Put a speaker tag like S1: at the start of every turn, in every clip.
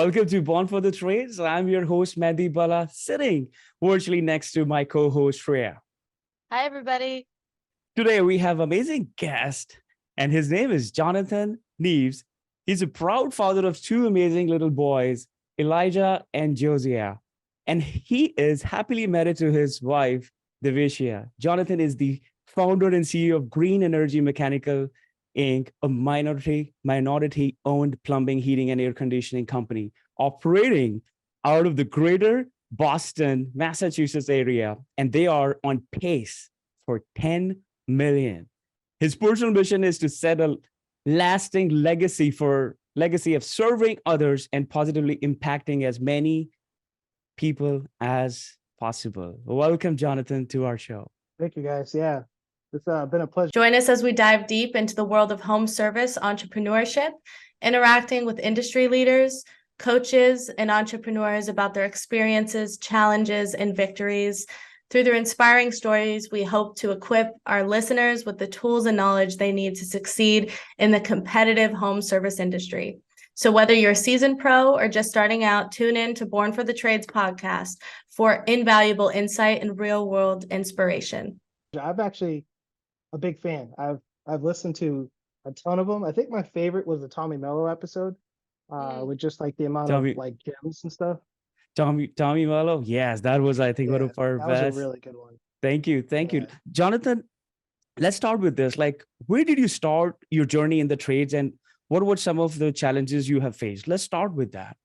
S1: Welcome to Born for the Trades. I'm your host, Mehdi Bala, sitting virtually next to my co-host, Shreya.
S2: Hi, everybody.
S1: Today, we have amazing guest, and his name is Jonathan Neves. He's a proud father of two amazing little boys, Elijah and Josiah, and he is happily married to his wife, Devishia. Jonathan is the founder and CEO of Green Energy Mechanical Inc., a minority-owned plumbing, heating, and air conditioning company operating out of the greater Boston, Massachusetts area, and they are on pace for 10 million. His personal mission is to set a lasting legacy of serving others and positively impacting as many people as possible. Welcome, Jonathan, to our show.
S3: Thank you, guys. Yeah, it's been a pleasure.
S2: Join us as we dive deep into the world of home service entrepreneurship, interacting with industry leaders, coaches, and entrepreneurs about their experiences, challenges, and victories. Through their inspiring stories, we hope to equip our listeners with the tools and knowledge they need to succeed in the competitive home service industry. So whether you're a seasoned pro or just starting out, tune in to Born for the Trades podcast for invaluable insight and real-world inspiration.
S3: I'm actually a big fan. I've listened to a ton of them. I think my favorite was the Tommy Mello episode, with just like the amount of like gems and stuff.
S1: Tommy Mello, yes, that was, I think, one of our best.
S3: That was a really good one.
S1: Thank you. Jonathan, let's start with this. Like, where did you start your journey in the trades, and what were some of the challenges you have faced? Let's start with that.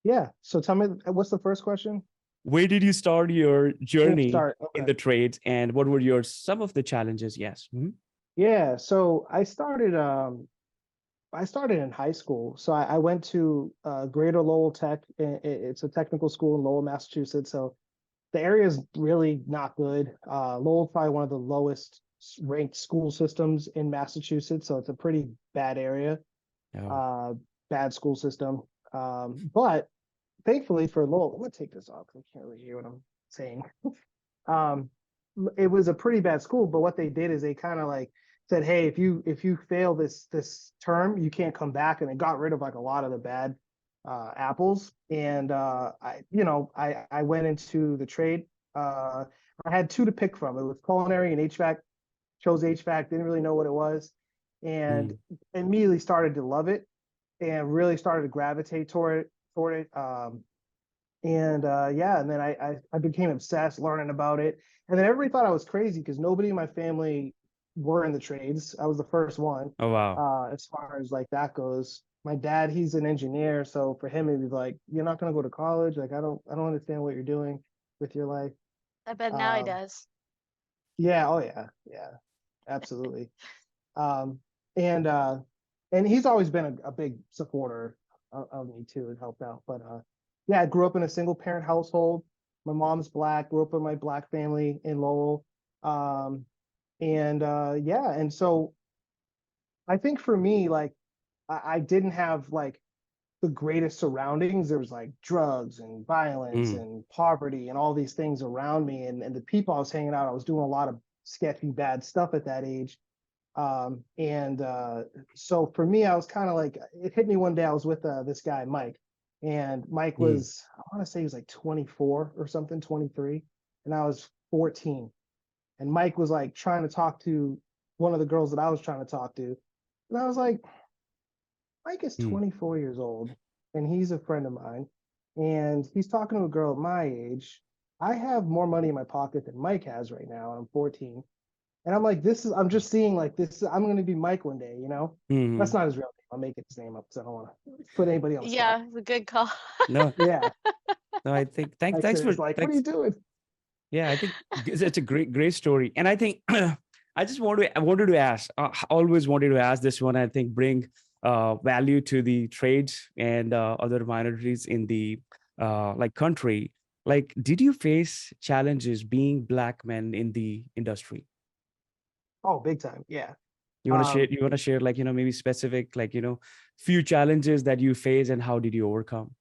S3: Yeah, so tell me, what's the first question?
S1: Where did you start your journey
S3: Okay.
S1: in the trades, and what were some of the challenges? Yes. Mm-hmm.
S3: Yeah, so I started in high school. So I went to Greater Lowell Tech. It's a technical school in Lowell, Massachusetts. So the area is really not good. Lowell's probably one of the lowest ranked school systems in Massachusetts. So it's a pretty bad area, bad school system. But thankfully for Lowell, I'm gonna take this off because I can't really hear what I'm saying. It was a pretty bad school, but what they did is they kind of like said, hey, if you fail this term, you can't come back, and it got rid of like a lot of the bad apples. And I went into the trade. I had two to pick from. It was culinary and HVAC. Chose HVAC, didn't really know what it was, and immediately started to love it, and really started to gravitate toward it. And then I became obsessed learning about it. And then everybody thought I was crazy because nobody in my family were in the trades. I was the first one.
S1: Oh, wow.
S3: As far as like that goes. My dad, he's an engineer, so for him, it was like, you're not gonna go to college. Like I don't understand what you're doing with your life.
S2: I bet now he does.
S3: Yeah, oh yeah, absolutely. And he's always been a big supporter of me too, and helped out. But I grew up in a single parent household. My mom's Black, grew up in my Black family in Lowell. And so I think for me, like I didn't have like the greatest surroundings. There was like drugs and violence and poverty and all these things around me. And the people I was hanging out, I was doing a lot of sketchy, bad stuff at that age. So for me, I was kind of like, it hit me one day. I was with this guy, Mike, and Mike was, I want to say he was like 24 or something, 23. And I was 14. And Mike was like trying to talk to one of the girls that I was trying to talk to. And I was like, Mike is 24 years old and he's a friend of mine. And he's talking to a girl at my age. I have more money in my pocket than Mike has right now. And I'm 14. And I'm like, I'm just seeing like this, I'm going to be Mike one day, you know? That's not his real name. I'll make his name up because I don't want to put anybody on the spot.
S2: Yeah, it's a good call.
S1: No.
S3: Yeah.
S1: No, I think, thanks for,
S3: like, what are you doing?
S1: Yeah, I think it's a great story. And I think I wanted to ask, always wanted to ask this one, I think bring value to the trades and other minorities in the like country. Like, did you face challenges being Black men in the industry?
S3: Oh, big time. Yeah.
S1: You want to share like, maybe specific, like, few challenges that you face and how did you overcome?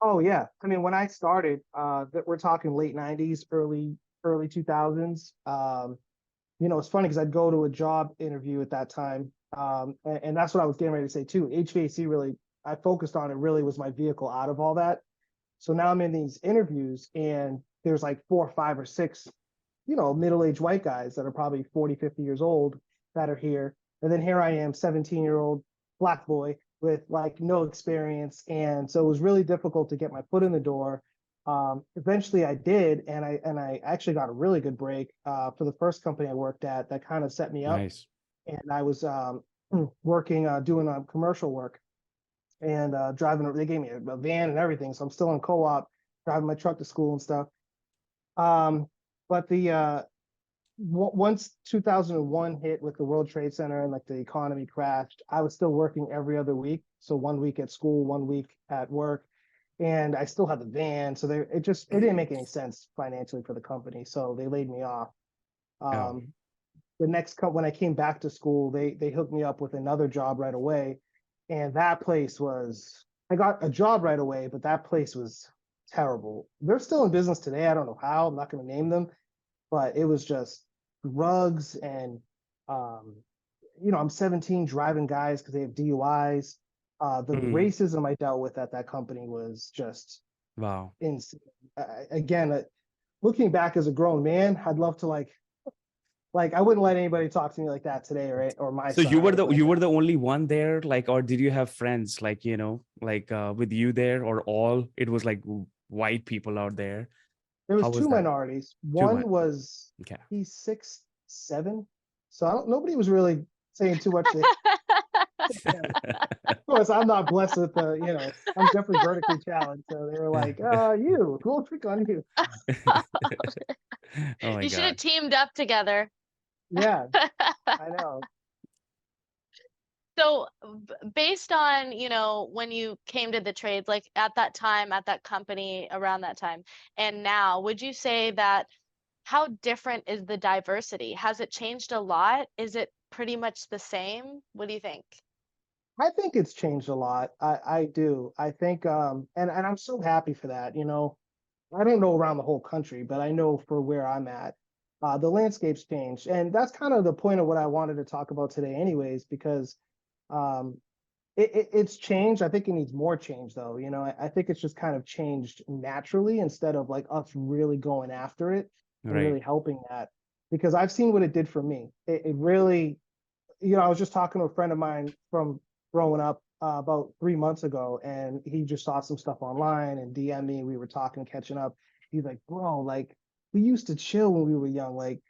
S3: Oh yeah. I mean, when I started, that we're talking late 90s, early 2000s. It's funny because I'd go to a job interview at that time. And that's what I was getting ready to say too. HVAC really, I focused on it really was my vehicle out of all that. So now I'm in these interviews and there's like 4, 5, or 6, middle-aged white guys that are probably 40, 50 years old that are here. And then here I am, 17-year-old Black boy with like no experience. And so it was really difficult to get my foot in the door. Eventually I did, and I actually got a really good break for the first company I worked at that kind of set me up.
S1: Nice.
S3: And I was working, doing commercial work and driving. They gave me a van and everything, so I'm still in co-op, driving my truck to school and stuff. But once 2001 hit with the World Trade Center and like the economy crashed, I was still working every other week. So 1 week at school, 1 week at work, and I still had the van. So it didn't make any sense financially for the company. So they laid me off.
S1: Oh,
S3: When I came back to school, they hooked me up with another job right away. And that place I got a job right away, but that place was terrible. They're still in business today. I don't know how, I'm not going to name them, but it was just drugs and, I'm 17 driving guys because they have DUIs. The
S1: mm,
S3: racism I dealt with at that company was just
S1: wow.
S3: insane. Again, looking back as a grown man, I'd love to like I wouldn't let anybody talk to me like that today, or my
S1: So
S3: son or anything like
S1: you were
S3: that.
S1: the only one there, like, or did you have friends, like, with you there, or all it was like white people out there?
S3: There was
S1: How was
S3: two
S1: that?
S3: minorities.
S1: Too
S3: One
S1: much.
S3: was
S1: Okay.
S3: he's 6'7", so nobody was really saying too much to him. Of course, I'm not blessed with I'm definitely vertically challenged. So they were like, we'll pick on you.
S1: Oh my
S2: You should have
S1: God.
S2: teamed up together.
S3: Yeah, I know.
S2: So, based on, when you came to the trades, like at that time, at that company, around that time, and now, would you say that how different is the diversity? Has it changed a lot? Is it pretty much the same? What do you think?
S3: I think it's changed a lot. I do. I think and I'm so happy for that. I don't know around the whole country, but I know for where I'm at, the landscape's changed. And that's kind of the point of what I wanted to talk about today, anyways, because um, it's changed. I think it needs more change, though. I think it's just kind of changed naturally instead of like us really going after it and
S1: Right.
S3: really helping that. Because I've seen what it did for me. It really, I was just talking to a friend of mine from growing up about 3 months ago, and he just saw some stuff online and DM me. We were talking, catching up. He's like, "Bro, like we used to chill when we were young. Like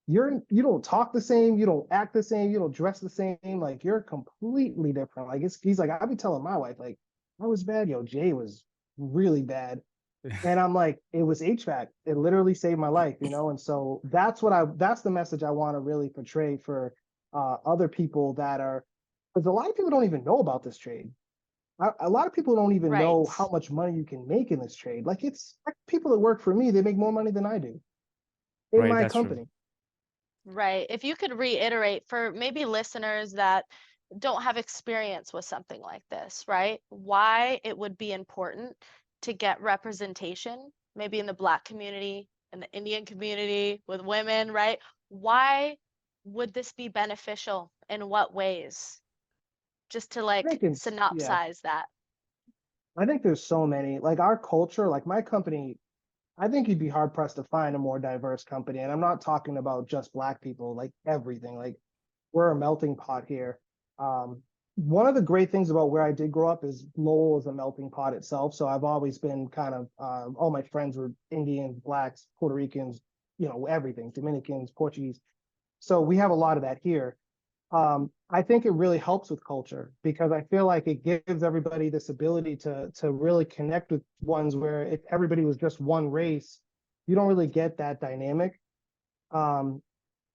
S3: you don't talk the same, you don't act the same, you don't dress the same. Like you're completely different." Like he's like, I'll be telling my wife, like, I was bad. Yo, Jay was really bad. And I'm like, it was HVAC. It literally saved my life. And so that's the message I want to really portray for other people because a lot of people don't even know about this trade. A lot of people don't even
S2: Right.
S3: know how much money you can make in this trade. Like it's like people that work for me, they make more money than I do in
S1: Right.
S3: my
S1: That's true.
S3: company.
S2: Right. If you could reiterate for maybe listeners that don't have experience with something like this, right? Why it would be important to get representation, maybe in the Black community, in the Indian community, with women, right? Why would this be beneficial? In what ways? Just to
S3: I
S2: like
S3: think it's yeah.
S2: synopsize that.
S3: I think there's so many. Like our culture, like my company, I think you'd be hard pressed to find a more diverse company. And I'm not talking about just Black people, like everything. Like we're a melting pot here. One of the great things about where I did grow up is Lowell is a melting pot itself. So I've always been kind of all my friends were Indians, Blacks, Puerto Ricans, everything, Dominicans, Portuguese. So we have a lot of that here. I think it really helps with culture because I feel like it gives everybody this ability to really connect with ones where if everybody was just one race, you don't really get that dynamic. Um,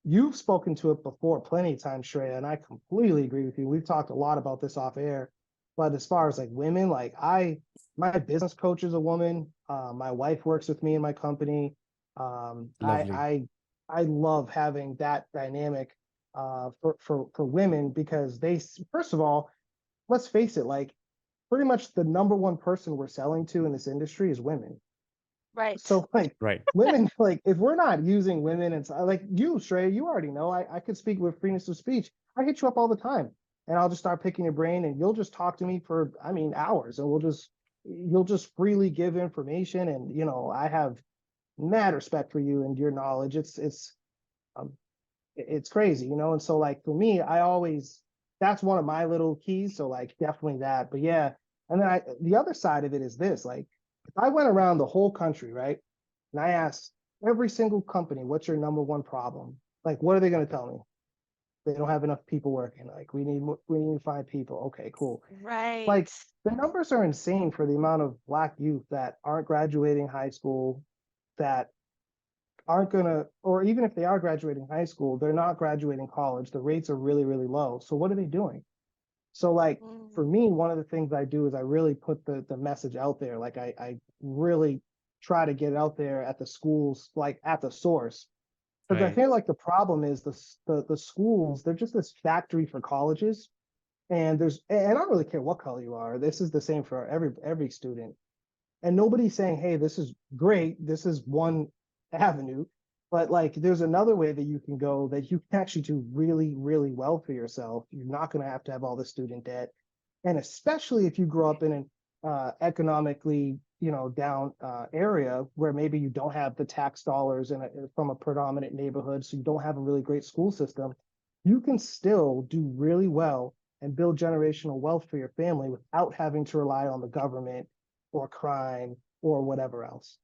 S3: you've spoken to it before plenty of times, Shreya, and I completely agree with you. We've talked a lot about this off air, but as far as like women, like my business coach is a woman. My wife works with me in my company.
S1: Lovely.
S3: I love having that dynamic for women because first of all, let's face it, like pretty much the number one person we're selling to in this industry is women.
S2: Right.
S3: So like
S1: Right.
S3: women, like if we're not using women, and like you, Shrey, you already know. I could speak with freeness of speech. I hit you up all the time. and I'll just start picking your brain, and you'll just talk to me for, I mean, hours, and you'll just freely give information. And, you know, I have mad respect for you and your knowledge. Um, it's crazy, you know? And so like for me, that's one of my little keys. So like definitely that, but yeah. And then the other side of it is this, like if I went around the whole country, right? And I asked every single company, what's your number one problem? Like, what are they going to tell me? They don't have enough people working. Like we need to find people. Okay, cool.
S2: Right.
S3: Like the numbers are insane for the amount of Black youth that aren't graduating high school, that aren't gonna, or even if they are graduating high school, they're not graduating college. The rates are really, really low. So what are they doing? So like for
S2: Mm.
S3: me, one of the things I do is I really put the message out there. Like I really try to get it out there at the schools, like at the source. Because I
S1: Right.
S3: feel like the problem is the schools, they're just this factory for colleges. And I don't really care what color you are. This is the same for every student. And nobody's saying, hey, this is great. This is one avenue. But like there's another way that you can go that you can actually do really, really well for yourself. You're not going to have all the student debt. And especially if you grow up in an economically, you know, down area where maybe you don't have the tax dollars from a predominant neighborhood, so you don't have a really great school system, you can still do really well and build generational wealth for your family without having to rely on the government or crime or whatever else.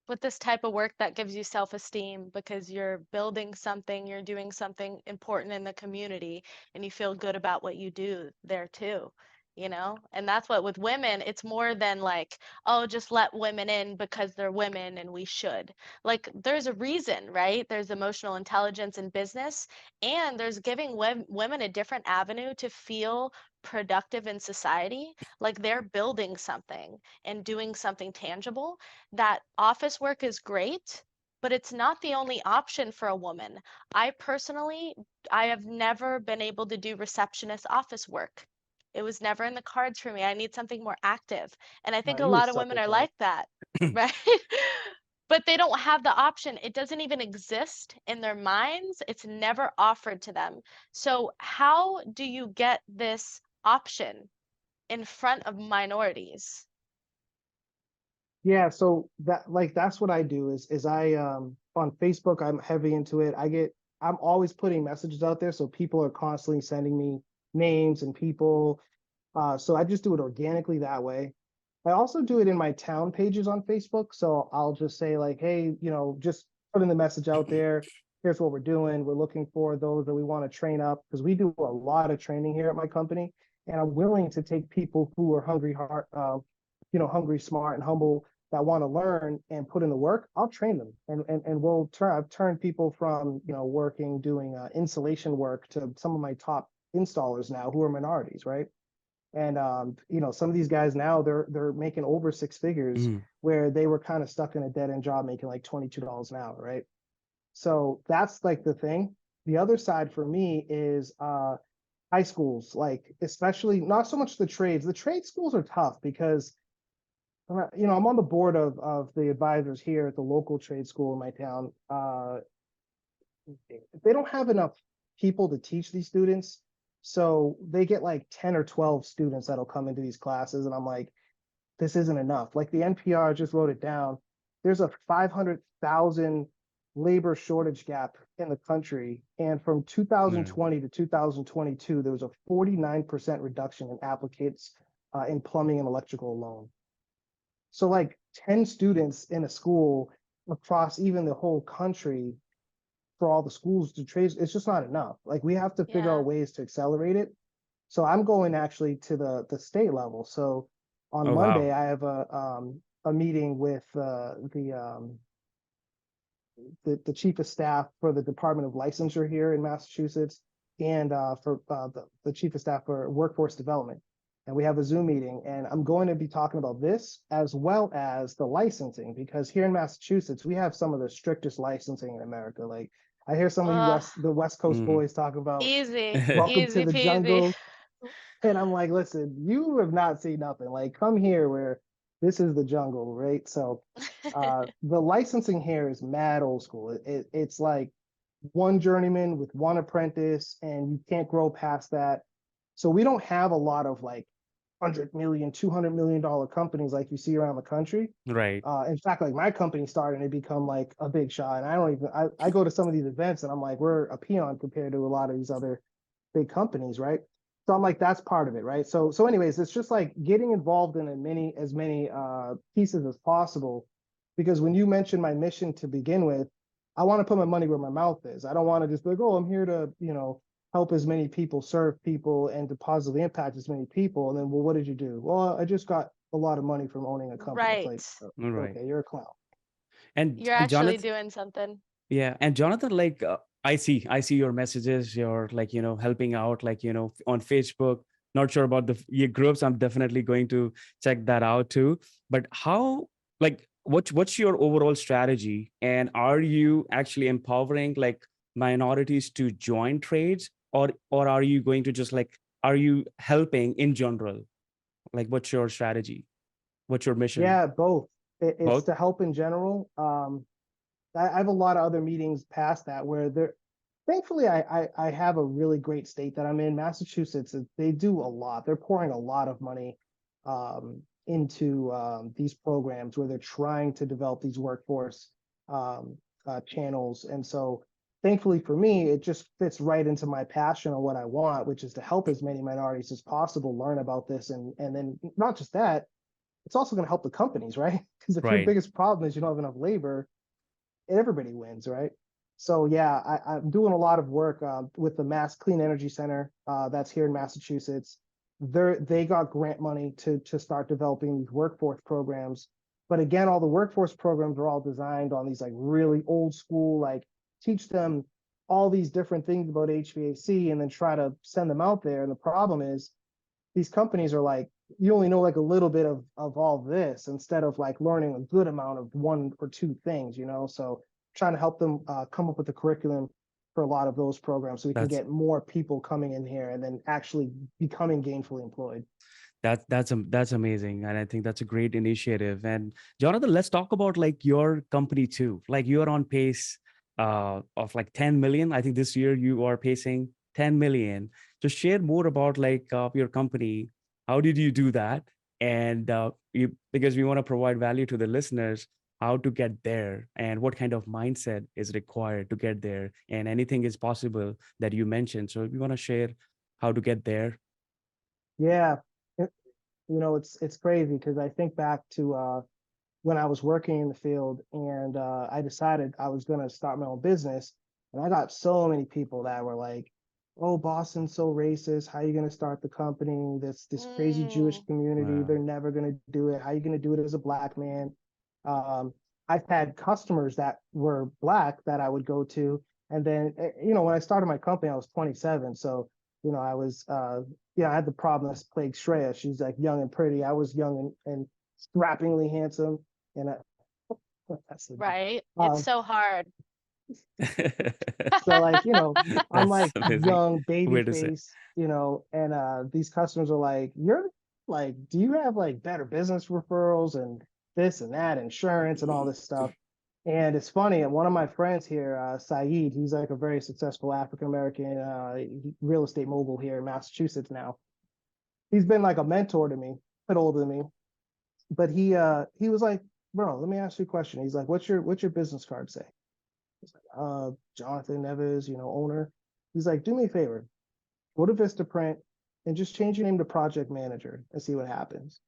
S2: With this type of work that gives you self-esteem because you're building something, you're doing something important in the community, and you feel good about what you do there too, you know? And that's what with women, it's more than like, oh, just let women in because they're women and we should. Like, there's a reason, right? There's emotional intelligence in business, and there's giving women a different avenue to feel productive in society, like they're building something and doing something tangible. That office work is great, but it's not the only option for a woman. I personally, I have never been able to do receptionist office work. It was never in the cards for me. I need something more active. And I think a
S3: You would
S2: lot of
S3: suck
S2: women
S3: at
S2: are
S3: that.
S2: like that, right? But they don't have the option. It doesn't even exist in their minds. It's never offered to them. So how do you get this option in front of minorities?
S3: Yeah, so that's what I do is I on Facebook, I'm heavy into it. I'm always putting messages out there, so people are constantly sending me names and people. So I just do it organically that way. I also do it in my town pages on Facebook. So I'll just say like, hey, you know, just putting the message out there. Here's what we're doing. We're looking for those that we want to train up because we do a lot of training here at my company, and I'm willing to take people who are hungry, heart, you know, hungry, smart, and humble that want to learn and put in the work. I'll train them, and I've turned people from, you know, doing insulation work to some of my top installers now who are minorities, right? And you know, some of these guys now they're making over six figures
S1: Mhm.
S3: where they were kind of stuck in a dead end job making like $22 an hour, right? So that's like the thing. The other side for me is high schools, like especially not so much the trades. The trade schools are tough because you know, I'm on the board of the advisors here at the local trade school in my town. They don't have enough people to teach these students. So they get like 10 or 12 students that'll come into these classes. And I'm like, this isn't enough. Like the NPR just wrote it down. There's a 500,000 labor shortage gap in the country. And from
S1: Yeah.
S3: 2020 to 2022, there was a 49% reduction in applicants in plumbing and electrical alone. So like 10 students in a school across even the whole country for all the schools to trade, it's just not enough. Like we have to figure
S2: Yeah.
S3: out ways to accelerate it. So I'm going actually to the state level. So on
S1: Oh
S3: Monday,
S1: wow.
S3: I have a meeting with the chief of staff for the Department of Licensure here in Massachusetts, and for the chief of staff for workforce development. And we have a Zoom meeting, and I'm going to be talking about this as well as the licensing, because here in Massachusetts, we have some of the strictest licensing in America. Like I hear some of you
S2: Ugh,
S3: the West Coast
S1: Mm.
S3: boys talk about
S2: easy,
S3: welcome to
S2: easy
S3: the
S2: peasy.
S3: jungle. And I'm like, listen, you have not seen nothing. Like, come here where this is the jungle, right? So the licensing here is mad old school. It's like one journeyman with one apprentice, and you can't grow past that. So we don't have a lot of like 100 million, $200 million companies like you see around the country.
S1: Right.
S3: In fact, like my company started to become like a big shot. And I don't even, I go to some of these events and I'm like, we're a peon compared to a lot of these other big companies, right? So I'm like, that's part of it, right? So anyways, it's just like getting involved in as many pieces as possible. Because when you mentioned my mission to begin with, I want to put my money where my mouth is. I don't want to just be like, oh, I'm here to, help as many people, serve people, and to positively impact as many people. And then, well, what did you do? Well, I just got a lot of money from owning a company. It's like,
S2: Right.
S1: Right.
S3: okay, you're a clown.
S1: And
S2: You're actually
S1: Jonathan,
S2: doing something.
S1: yeah, and Jonathan, like I see your messages. You're like helping out, like on Facebook. Not sure about your groups. I'm definitely going to check that out too. But how, like, what's your overall strategy? And are you actually empowering like minorities to join trades, or are you going to just like, are you helping in general? Like, what's your strategy? What's your mission?
S3: Yeah, both. It's
S1: Both.
S3: to help in general. I have a lot of other meetings past that where they're thankfully I have a really great state that I'm in. Massachusetts, they do a lot. They're pouring a lot of money into these programs where they're trying to develop these workforce channels. And so thankfully for me, it just fits right into my passion on what I want, which is to help as many minorities as possible learn about this. And then not just that, it's also going to help the companies, right? Because if your
S1: Right.
S3: biggest problem is you don't have enough labor, everybody wins, right? So yeah, I'm doing a lot of work with the Mass Clean Energy Center that's here in Massachusetts. They got grant money to start developing these workforce programs. But again, all the workforce programs are all designed on these like really old school, like teach them all these different things about HVAC and then try to send them out there. And the problem is these companies are like, you only know like a little bit of all this instead of like learning a good amount of one or two things, So trying to help them come up with a curriculum for a lot of those programs so we can
S1: That's
S3: get more people coming in here and then actually becoming gainfully employed.
S1: that's amazing, and I think that's a great initiative. And Jonathan, let's talk about like your company too. Like you are on pace of like 10 million. I think this year you are pacing 10 million. Just share more about like your company. How did you do that? And because we want to provide value to the listeners, how to get there and what kind of mindset is required to get there, and anything is possible that you mentioned. So if you want to share how to get there.
S3: Yeah, it, it's crazy because I think back to when I was working in the field and I decided I was going to start my own business. And I got so many people that were like, oh, Boston's so racist. How are you going to start the company? This crazy Jewish
S2: Mm,
S3: community.
S1: Wow.
S3: They're never going to do it. How are you going to do it as a black man? Um, I've had customers that were black that I would go to. And then, when I started my company, I was 27. So, I was, I had the problem that's plagued Shreya. She's like young and pretty. I was young and strappingly handsome. And that's
S2: right. It's
S3: um,
S2: so hard.
S3: so like, I'm
S1: That's
S3: like
S1: amazing
S3: young baby
S1: way to say.
S3: face, and these customers are like, you're like, do you have like better business referrals and this and that, insurance and all this stuff? And it's funny, and one of my friends here, Saeed, he's like a very successful African American real estate mogul here in Massachusetts now. He's been like a mentor to me, a bit older than me, but he was like, bro, let me ask you a question. He's like, what's your business card say? Jonathan Neves, owner. He's like, do me a favor, go to Vistaprint and just change your name to project manager and see what happens.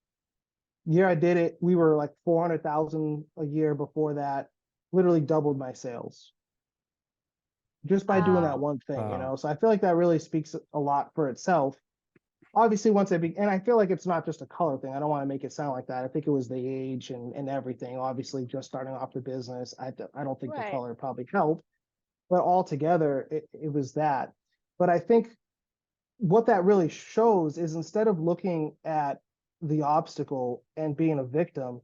S3: Year I did it, we were like 400,000 a year before that, literally doubled my sales just by doing that
S2: Wow.
S3: one thing,
S1: Wow.
S3: So I feel like that really speaks a lot for itself. Obviously, and I feel like it's not just a color thing. I don't want to make it sound like that. I think it was the age and everything. Obviously, just starting off the business, I don't think the
S2: Right.
S3: color probably helped, but altogether it was that. But I think what that really shows is instead of looking at the obstacle and being a victim,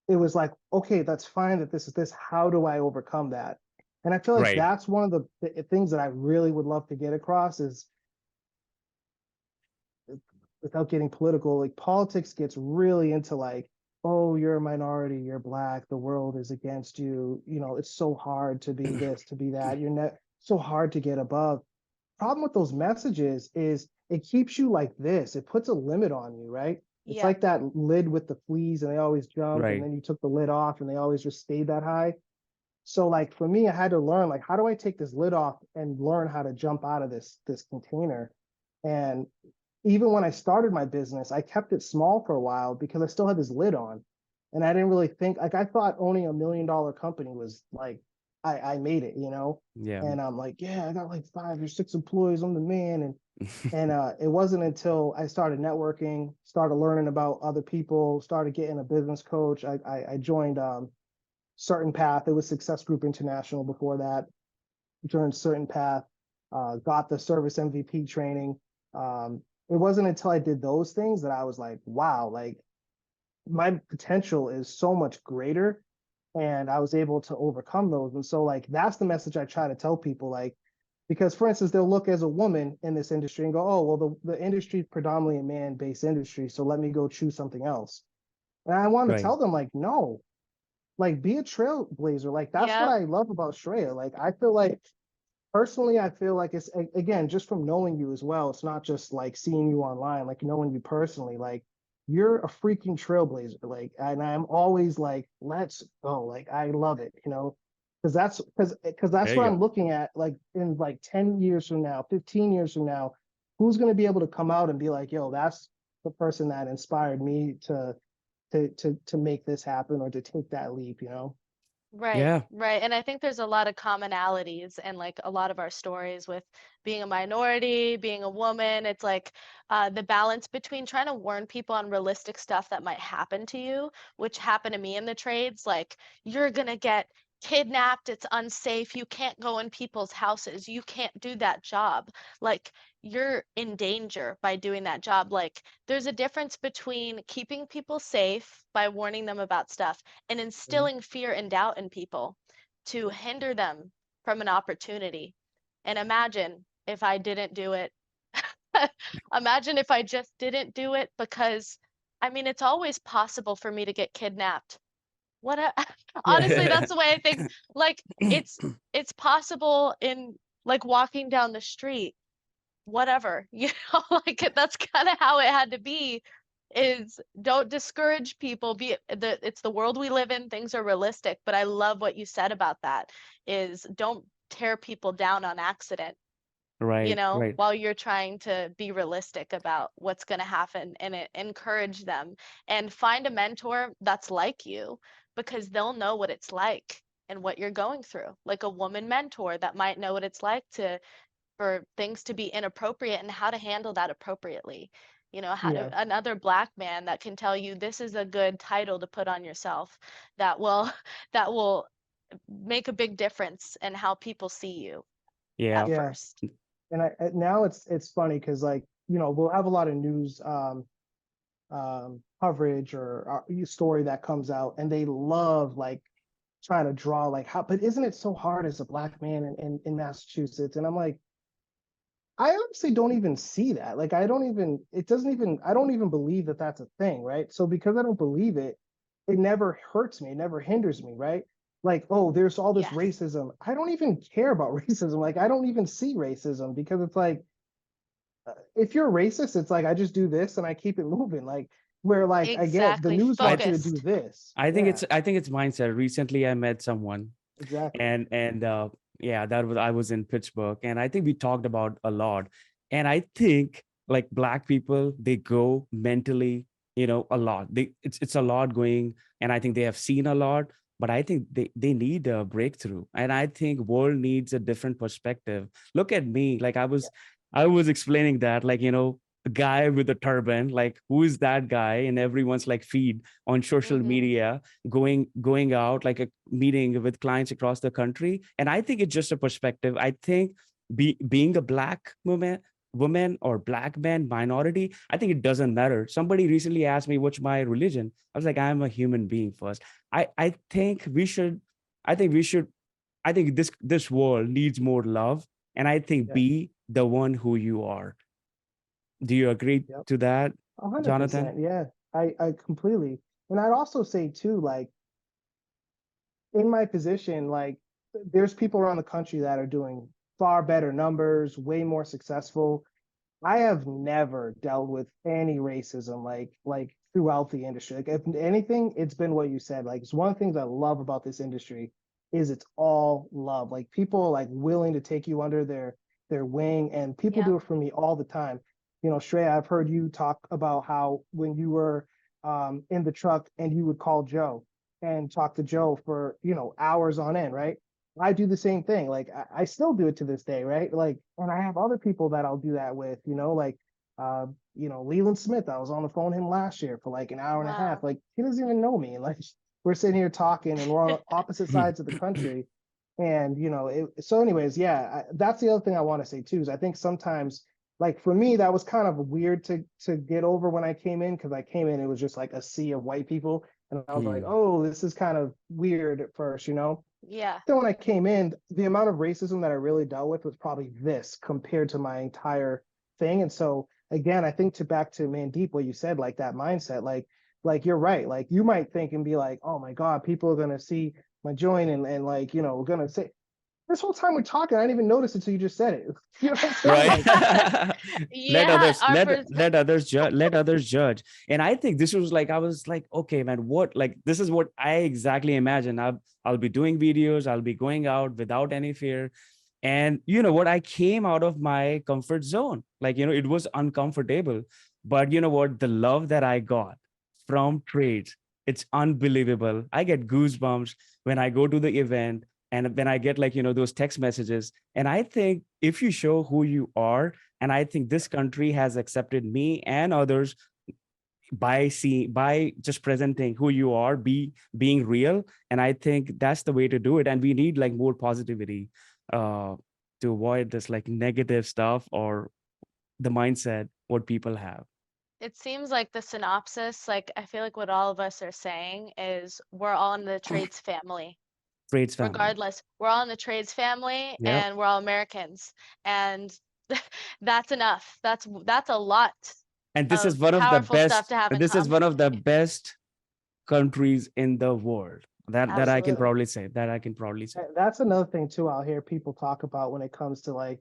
S3: it was like, okay, that's fine that this is this. How do I overcome that? And I feel like
S1: Right.
S3: that's one of the things that I really would love to get across is, without getting political, like politics gets really into like, oh, you're a minority, you're black, the world is against you. It's so hard to be this, to be that. You're not so hard to get above. Problem with those messages is it keeps you like this. It puts a limit on you, right? It's
S2: Yeah.
S3: like that lid with the fleas and they always jump and
S1: Right.
S3: then you took the lid off and they always just stayed that high. So like for me, I had to learn like how do I take this lid off and learn how to jump out of this container. And even when I started my business, I kept it small for a while because I still had this lid on. And I didn't really think like I thought owning $1 million company was like I made it, you know?
S1: Yeah.
S3: And I'm like, yeah, I got like 5 or 6 employees, I'm the man. And it wasn't until I started networking, started learning about other people, started getting a business coach. I joined Certain Path. It was Success Group International before that. Joined Certain Path, got the service MVP training. It wasn't until I did those things that I was like, wow, like my potential is so much greater. And I was able to overcome those. And so, like, that's the message I try to tell people. Like, because for instance, they'll look as a woman in this industry and go, oh, well, the industry is predominantly a man based industry. So let me go choose something else. And I want to
S1: Right.
S3: tell them, like, no, like, be a trailblazer. Like, that's what
S2: Yeah.
S3: I love about Shreya. Like, I feel like, personally, I feel like it's, again, just from knowing you as well. It's not just like seeing you online, like knowing you personally. Like, you're a freaking trailblazer. Like, and I'm always like, let's go. Like, I love it, you know, because that's
S1: There
S3: what
S1: you
S3: I'm
S1: go.
S3: looking at. Like, in like 10 years from now, 15 years from now, who's going to be able to come out and be like, yo, that's the person that inspired me to make this happen or to take that leap, you know?
S2: Right,
S1: Yeah.
S2: right. And I think there's a lot of commonalities and like a lot of our stories with being a minority, being a woman. It's like the balance between trying to warn people on realistic stuff that might happen to you, which happened to me in the trades. Like, you're gonna get kidnapped, it's unsafe, you can't go in people's houses, you can't do that job. Like, you're in danger by doing that job. Like, there's a difference between keeping people safe by warning them about stuff and
S3: Mhm.
S2: instilling fear and doubt in people to hinder them from an opportunity. And imagine if I didn't do it. Imagine if I just didn't do it because, I mean, it's always possible for me to get kidnapped. What a, honestly, that's the way I think. Like, it's possible in like walking down the street, whatever, like that's kind of how it had to be. Is don't discourage people. It's the world we live in, things are realistic, but I love what you said about that, is don't tear people down on accident,
S1: Right. Right.
S2: while you're trying to be realistic about what's going to happen, and encourage them and find a mentor that's like you, because they'll know what it's like and what you're going through, like a woman mentor that might know what it's like to for things to be inappropriate and how to handle that appropriately. How to
S3: Yeah.
S2: another black man that can tell you this is a good title to put on yourself that will that will make a big difference in how people see you
S1: Yeah.
S2: at
S3: Yeah.
S2: first.
S3: And now it's funny because like we'll have a lot of news coverage or story that comes out, and they love like trying to draw like how, but isn't it so hard as a black man in Massachusetts? And I'm like, I honestly don't even see that. Like, I don't even, it doesn't even, I don't even believe that that's a thing, right? So because I don't believe it, it never hurts me, it never hinders me, right? Like, oh, there's all this
S2: Yes,
S3: racism. I don't even care about racism. Like, I don't even see racism because it's like, if you're racist, it's like I just do this and I keep it moving. Like, where like I get the
S2: exactly.
S3: news
S1: I
S3: wants you to do
S2: Focused.
S3: this.
S1: I think
S3: Yeah,
S1: it's mindset. Recently, I met someone,
S3: exactly.
S1: and yeah, that was I was in Pittsburgh, and I think we talked about a lot. And I think like black people, they go mentally, a lot. It's a lot going, and I think they have seen a lot. But I think they need a breakthrough, and I think world needs a different perspective. Look at me, like
S3: Yeah.
S1: I was explaining that, like the guy with the turban, like who is that guy in everyone's like feed on social
S2: Hmm.
S1: media, going out like a meeting with clients across the country. And I think it's just a perspective. I think being a black woman or black man minority, I think it doesn't matter. Somebody recently asked me what's my religion. I was like, I'm a human being first. I think we should, I think we should, I think this world needs more love. And I think
S3: Yeah.
S1: be the one who you are. Do you agree
S3: Yep.
S1: to that, Jonathan?
S3: 100%. Yeah. I completely. And I'd also say too, like in my position, like there's people around the country that are doing far better numbers, way more successful. I have never dealt with any racism like throughout the industry. Like if anything, it's been what you said. Like it's one of the things I love about this industry is it's all love. Like people are like willing to take you under their wing, and people
S2: Yeah.
S3: do it for me all the time. You know, Shreya, I've heard you talk about how when you were in the truck and you would call Joe and talk to Joe for, you know, hours on end, right? I do the same thing. Like I still do it to this day, right? Like, and I have other people that I'll do that with, you know, like you know, Leland Smith. I was on the phone with him last year for like an hour and a half.
S2: Wow.
S3: Like he doesn't even know me. Like we're sitting here talking and we're on opposite sides of the country. And you know, so anyways, yeah, that's the other thing I want to say too, is I think sometimes like for me, that was kind of weird to get over when I came in, because I came in, it was just like a sea of white people. And I was like,
S1: Hmm.
S3: oh, this is kind of weird at first, you know?
S2: Yeah.
S3: Then when I came in, the amount of racism that I really dealt with was probably this compared to my entire thing. And so again, I think to back to Mandeep, what you said, like that mindset, like you're right. Like you might think and be like, oh my God, people are gonna see my joint and like, you know, we're gonna say this whole time we're talking, I didn't even notice it until you just said it. You know what I'm saying?
S1: Right.
S3: Like,
S1: Let
S2: Yeah.
S1: others
S2: Our
S1: let others judge, let others judge. And I think this was like, I was like, okay man, what, like this is what I exactly imagine. I'll be doing videos, I'll be going out without any fear. And you know what, I came out of my comfort zone. Like, you know, it was uncomfortable, but you know what, the love that I got from trades, it's unbelievable. I get goosebumps when I go to the event, and when I get, like, you know, those text messages. And I think if you show who you are, and I think this country has accepted me and others by just presenting who you are, being real. And I think that's the way to do it. And we need like more positivity uh to avoid this like negative stuff or the mindset what people have.
S2: It seems like the synopsis, like I feel like what all of us are saying is we're all in the trades family.
S1: Trades family.
S2: Regardless, we're all in the trades family
S1: Yep.
S2: and we're all Americans. And that's enough. That's a lot
S1: And this is
S2: of
S1: one of the
S2: powerful stuff
S1: best,
S2: to have
S1: and
S2: in
S1: this is one
S2: common.
S1: of the best countries in the world. That I can
S3: absolutely.
S1: probably say. That I can probably say.
S3: That's another thing too. I'll hear people talk about when it comes to like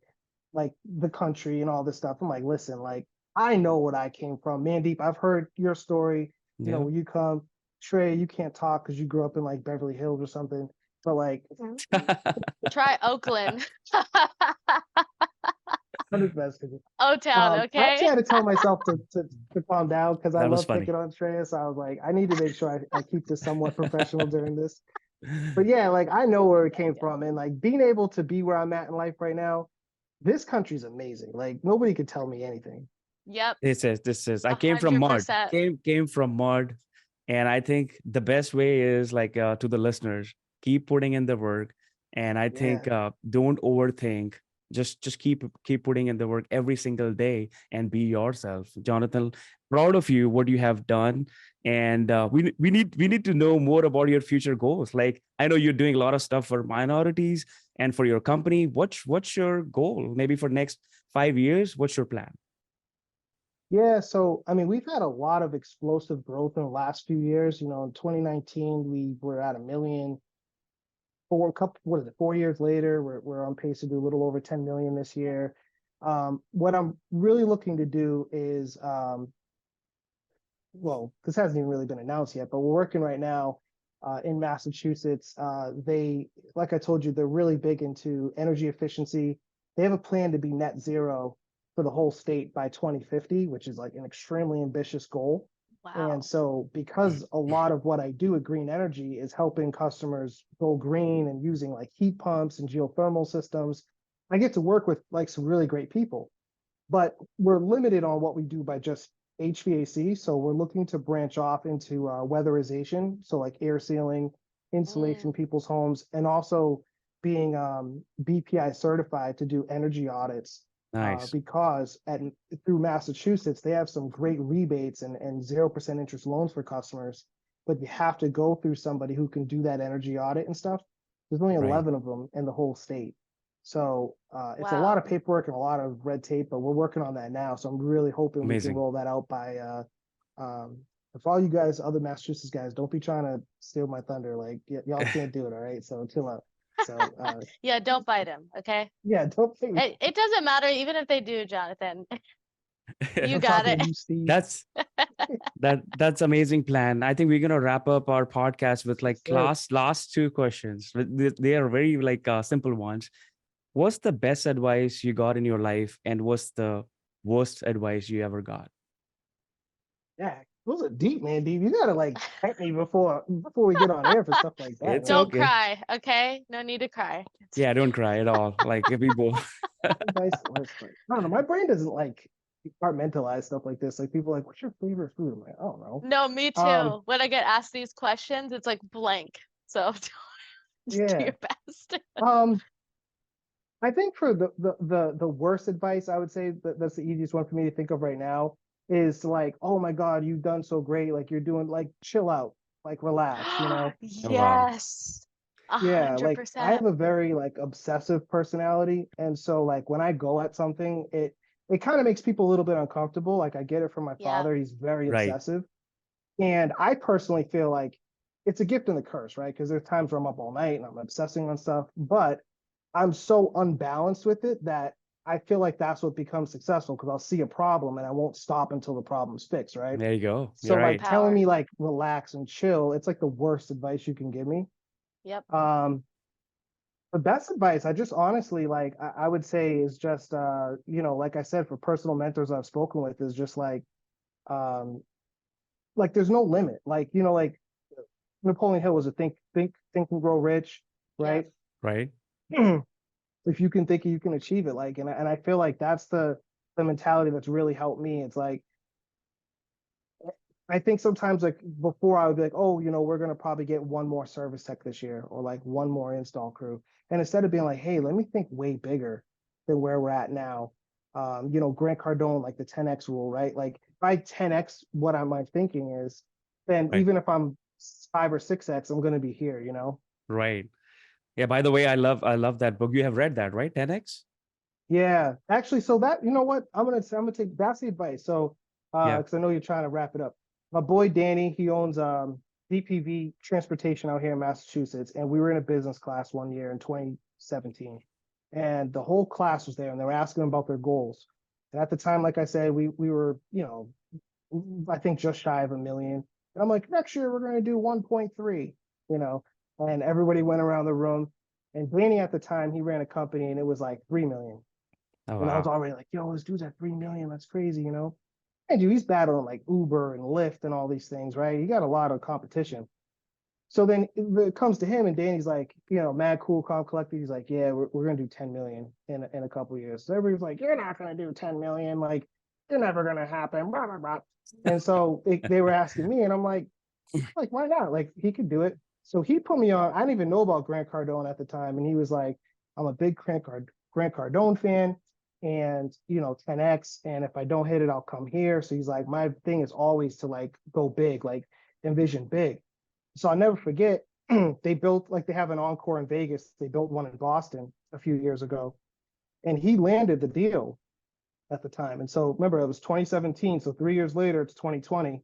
S3: the country and all this stuff. I'm like, listen, like I know what I came from. Mandeep, I've heard your story. You know,
S1: Yeah.
S3: where you come. Trey, you can't talk because you grew up in like Beverly Hills or something. But like,
S2: Try Oakland.
S3: I'm just messing with you.
S2: O-Town,
S3: I actually
S2: okay?
S3: had to tell myself to calm down because I
S1: That was
S3: love
S1: funny.
S3: picking on Trey. So I was like, I need to make sure I keep this somewhat professional during this. But yeah, like I know where it came from, and like being able to be where I'm at in life right now, this country's amazing. Like nobody could tell me anything.
S2: Yep,
S1: This is I came from mud.
S2: 100%.
S1: Came from mud. And I think the best way is like, to the listeners, keep putting in the work. And I think
S3: Yeah.
S1: don't overthink. Just keep putting in the work every single day and be yourself. Jonathan, proud of you, what you have done. And we need to know more about your future goals. Like I know you're doing a lot of stuff for minorities and for your company. What's your goal? Maybe for next 5 years, what's your plan?
S3: Yeah, so I mean, we've had a lot of explosive growth in the last few years. You know, in 2019, we were at a million. What is it, 4 years later, we're on pace to do a little over 10 million this year. What I'm really looking to do is well, this hasn't even really been announced yet, but we're working right now in Massachusetts. Like I told you, they're really big into energy efficiency. They have a plan to be net zero for the whole state by 2050, which is like an extremely ambitious goal. And
S2: Wow.
S3: so, because a lot of what I do at Green Energy is helping customers go green and using like heat pumps and geothermal systems, I get to work with like some really great people, but we're limited on what we do by just HVAC. So we're looking to branch off into weatherization, so like air sealing, insulation in
S2: Mm,
S3: people's homes, and also being BPI certified to do energy audits.
S1: Nice.
S3: Because through Massachusetts, they have some great rebates and 0% interest loans for customers, but you have to go through somebody who can do that energy audit and stuff. There's only
S1: Right.
S3: 11 of them in the whole state. So it's a lot
S2: wow.
S3: of paperwork and a lot of red tape, but we're working on that now. So I'm really hoping we can
S1: Amazing.
S3: roll that out by um, if all you guys, other Massachusetts guys, don't be trying to steal my thunder. Like y'all can't do it, all right? So chill out. So
S2: Yeah, don't bite him, okay?
S3: yeah, don't think
S2: It doesn't matter even if they do, Jonathan. You
S3: I'm
S2: got
S3: talking
S2: it.
S3: to you, Steve.
S1: That's amazing plan. I think we're gonna wrap up our podcast with like
S3: Yes, sir.
S1: last two questions. They are very like simple ones. What's the best advice you got in your life, and what's the worst advice you ever got?
S3: Yeah, those are deep, man. Deep. You gotta like pet me before we get on air for stuff like that,
S1: It's
S3: man.
S2: Don't
S1: okay.
S2: cry, okay? No need to cry.
S1: Yeah, don't cry at all. Like if we both.
S3: Advice, worst part. I don't know. My brain doesn't like compartmentalize stuff like this. Like people are like, what's your favorite food? I'm like, I don't know.
S2: No, me
S3: Um,
S2: too. When I get asked these questions, it's like blank. So just do
S3: yeah.
S2: your best.
S3: Um, I think for the worst advice, I would say that's the easiest one for me to think of right now is like, oh my God, you've done so great. Like you're doing like chill out, like relax, you know?
S1: Oh, wow.
S2: Yes. A
S3: Yeah,
S2: hundred
S3: like I
S2: percent.
S3: have a very like obsessive personality. And so like when I go at something, it kind of makes people a little bit uncomfortable. Like I get it from my
S2: Yeah.
S3: father. He's very
S1: Right.
S3: obsessive. And I personally feel like it's a gift and a curse, right? Because there's times where I'm up all night and I'm obsessing on stuff, but I'm so unbalanced with it that I feel like that's what becomes successful because I'll see a problem and I won't stop until the problem's fixed, right?
S1: There you go. You're
S3: So like
S1: right.
S3: telling
S2: Superpower.
S3: me like relax and chill, it's like the worst advice you can give me.
S2: Yep.
S3: The best advice, I just honestly like I would say is just like I said, for personal mentors I've spoken with is just um like there's no limit. Like, like Napoleon Hill was a think and grow rich, right?
S2: Yep.
S1: Right.
S3: If you can think it, you can achieve it. Like, and I feel like that's the mentality that's really helped me. It's like I think sometimes like before I would be like, oh, we're gonna probably get one more service tech this year or like one more install crew. And instead of being like, hey, let me think way bigger than where we're at now. Grant Cardone, like the 10x rule, right? Like if I 10x what my thinking is, then
S1: Right.
S3: even if I'm 5 or 6x, I'm gonna be here.
S1: Right. Yeah. By the way, I love that book. You have read that, right? 10x.
S3: Yeah, actually, so that what I'm gonna take that's the advice. So,
S1: Yeah.
S3: because I know you're trying to wrap it up. My boy Danny, he owns DPV Transportation out here in Massachusetts, and we were in a business class one year in 2017, and the whole class was there, and they were asking them about their goals. And at the time, like I said, we were I think just shy of 1 million. And I'm like, next year we're gonna do 1.3, you know, and everybody went around the room. And Danny at the time, he ran a company, and it was like 3 million.
S1: Oh,
S3: And I was
S1: wow.
S3: already like, yo, this dude's at 3 million. That's crazy. And dude, he's battling like Uber and Lyft and all these things, right? He got a lot of competition. So then it comes to him, and Danny's like, mad cool, calm, collected. He's like, yeah, we're gonna do 10 million in a couple of years. So everybody's like, you're not gonna do 10 million, like you're never gonna happen, blah blah blah. And so they were asking me, and I'm like, why not? Like he could do it. So he put me on. I didn't even know about Grant Cardone at the time, and he was like, I'm a big Grant Cardone fan, and 10x. And if I don't hit it, I'll come here. So he's like, my thing is always to like go big, like envision big. So I'll never forget. They built like they have an encore in Vegas. They built one in Boston a few years ago, and he landed the deal at the time. And so remember, it was 2017. So 3 years later, it's 2020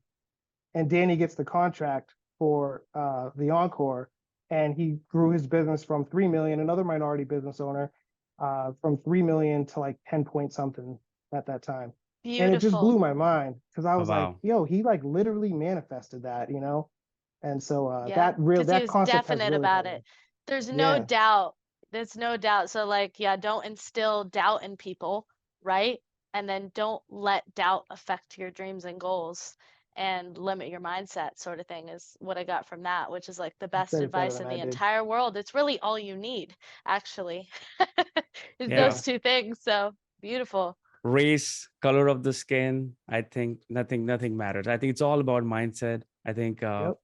S3: and Danny gets the contract for the Encore, and he grew his business from 3 million. Another minority business owner, from 3 million to like 10 point something at that time, and it just
S2: Beautiful.
S3: blew my mind because I
S1: Oh,
S3: was like,
S1: wow.
S3: yo, he like literally manifested that. And so
S2: Yeah. Because he
S3: that
S2: was
S3: concept has
S2: definite
S3: really
S2: about
S3: helped
S2: it.
S3: me.
S2: There's no
S3: Yeah,
S2: doubt. There's no doubt. So like, yeah, don't instill doubt in people, right? And then don't let doubt affect your dreams and goals and limit your mindset, sort of thing is what I got from that, which is like the
S3: you
S2: best
S3: said it better
S2: advice
S3: than
S2: in
S3: I
S2: the
S3: did.
S2: entire world. It's really all you need, actually, is
S1: Yeah.
S2: those two things. So beautiful.
S1: Race, color of the skin. I think nothing matters. I think it's all about mindset. I think
S3: Yep.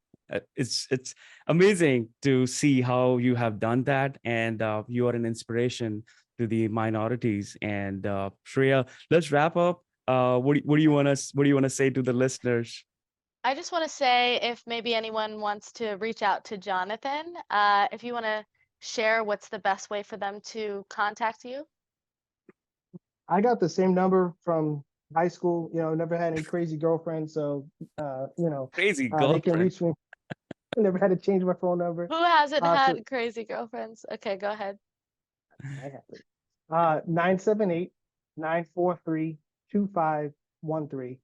S1: it's amazing to see how you have done that, and you are an inspiration to the minorities. And Shreya, let's wrap up. What do you want to say to the listeners?
S2: I just want to say if maybe anyone wants to reach out to Jonathan, if you want to share what's the best way for them to contact you.
S3: I got the same number from high school. Never had any crazy girlfriends, so
S1: Crazy
S3: they can
S1: girlfriend.
S3: reach me. I never had to change my phone number.
S2: Who hasn't
S3: So
S2: had crazy girlfriends? Okay, go ahead.
S3: I have to. 978-943-2500. 13.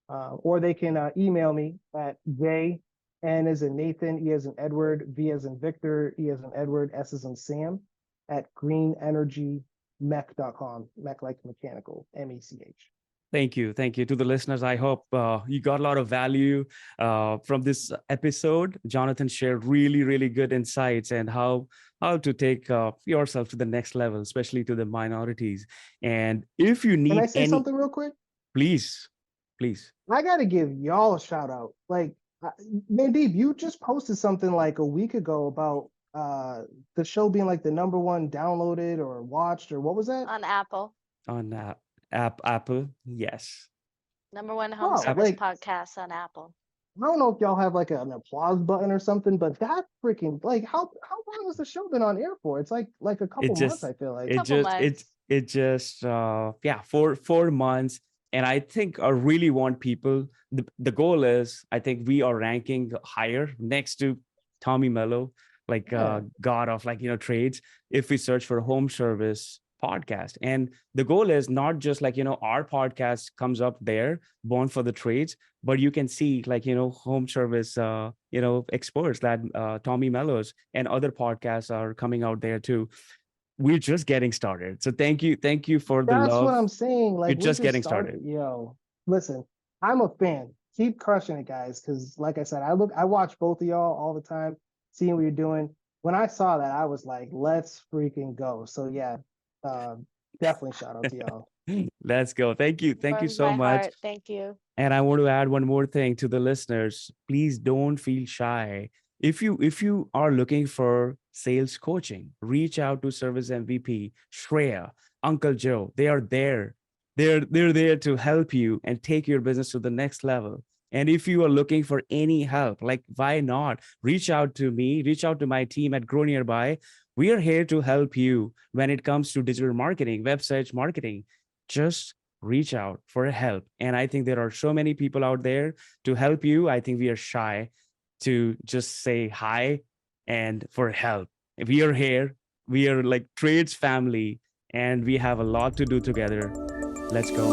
S3: Or they can email me at J, N as in Nathan, E as in Edward, V as in Victor, E as in Edward, S as in Sam, at greenenergymech.com. Mech like mechanical, MECH.
S1: Thank you. Thank you to the listeners. I hope you got a lot of value from this episode. Jonathan shared really, really good insights and how to take yourself to the next level, especially to the minorities. And if you
S3: Can I
S1: need
S3: say
S1: any,
S3: something real quick?
S1: please, please.
S3: I got to give y'all a shout out. Like, Mandeep, you just posted something like a week ago about the show being like the #1 downloaded or watched, or what was that?
S4: On Apple.
S1: On Apple, yes.
S4: #1 home
S3: Oh,
S4: service
S3: like,
S4: podcast on Apple.
S3: I don't know if y'all have like an applause button or something, but that freaking, like, how long has the show been on air for? It's like a couple months, I feel like.
S4: Couple months.
S1: It just 4 months. And I think I really want people, the goal is, I think we are ranking higher next to Tommy Mello, like god of trades, if we search for home service podcast. And the goal is not just our podcast comes up there, born for the trades, but you can see home service experts that Tommy Mello's and other podcasts are coming out there too. We're just getting started. So thank you for the love.
S3: That's what I'm saying. Like,
S1: we're just getting started.
S3: Yo, listen, I'm a fan. Keep crushing it, guys. Because like I said, I watch both of y'all all the time, seeing what you're doing. When I saw that, I was like, let's freaking go. So yeah, definitely shout out to y'all.
S1: Let's go. Thank you
S4: Warms
S1: so
S4: my
S1: much.
S4: heart. Thank you.
S1: And I want to add one more thing to the listeners. Please don't feel shy. If you are looking for sales coaching, reach out to Service MVP, Shreya, Uncle Joe. They are there. They're there to help you and take your business to the next level. And if you are looking for any help, like, why not reach out to me, reach out to my team at Grow Nearby. We are here to help you when it comes to digital marketing, websites marketing. Just reach out for help. And I think there are so many people out there to help you. I think we are shy to just say hi and for help. We are here. We are like trades family, and we have a lot to do together. Let's go.